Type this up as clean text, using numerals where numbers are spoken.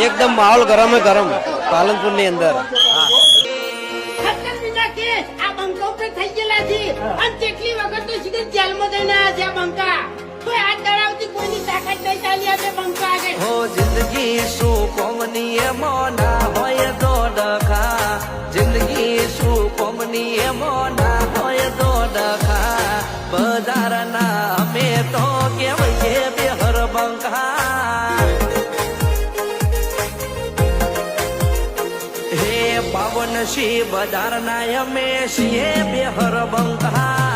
એકદમ માહોલ ગરમ ગરમ પાલનપુર ની અંદર આ બંકા ઉપર થઈ ગયેલા છે અને કેટલી વખત તો સીધે જેલમાં જઈને આવ્યા છે આ બંકા તો આ તળાવથી કોઈની તાકાત નહીં ચાલી આપે બંકા આગળ હો જિંદગી શું કોમની એમાં ના હોય તો ડખા જિંદગી શું કોમની એમાં ના હોય તો ડખા બજારના અમે તો કેવઈએ બેહર બંકા હે પાવન શી બજારના અમે છીએ બેહર બંકા